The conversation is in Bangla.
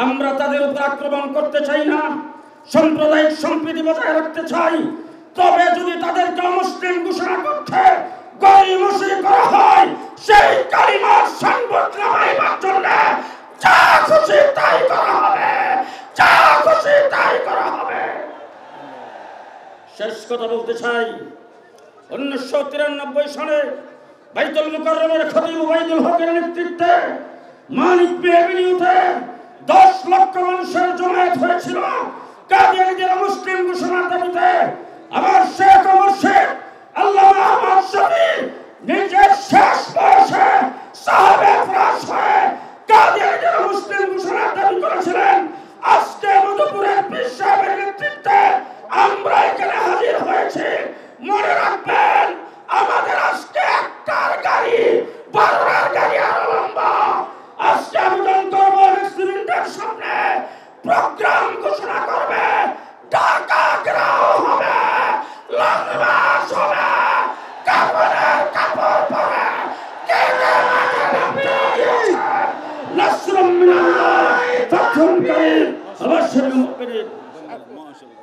আমরা তাদের উপর আক্রমণ করতে চাই না, সাম্প্রদায়িক সম্প্রীতি বজায় রাখতে চাই। তবে যদি তাদেরকে অমুসলিম ঘোষণা করতে গরিমসি করা হয়, সেই কালিমার সংবাদ নামাইবার জন্য যা খুশি তাই করা হবে, যা খুশি তাই করা হবে। শেষ কথা বলতে চাই, 1993 সালে বাইতুল মুকাররমের খতিব ওবাইদুল হকের নেতৃত্বে মানিক এভিনিউতে 10 লক্ষ মানুষের জমায়েত হয়েছিল কাদিয়ানীদের মুসলিম ঘোষণার দাবিতে। আমার শেখ মুর্শিদ আল্লামা আহমদ শফী নিজের শেষ বয়সে সাহাবে ফরাস হয়ে কাদিয়ানীদের মুসলিম ঘোষণার দাবি করেছিলেন। আজকে মধুপুরের পীর সাহেবের নেতৃত্বে আমরা এখানে হাজির হয়েছি। মনে রাখবেন, আমাদের আজকে একটার গাড়ি 12টার গাড়ি আরো লম্বা। আজকে আবেদন করবো রেস্টুরেন্টের সামনে প্রোগ্রাম ঘোষণা করবে, ঢাকা ঘেরাও হবে, লং মার্চ হবে, কাপড়ের কাপড় পরে কে কে মাঠে নামতে দিয়েছে। নাসরুম মিনাল্লাহ, ফাতহুন করিম, আবাশশিরুল মুমিনিন।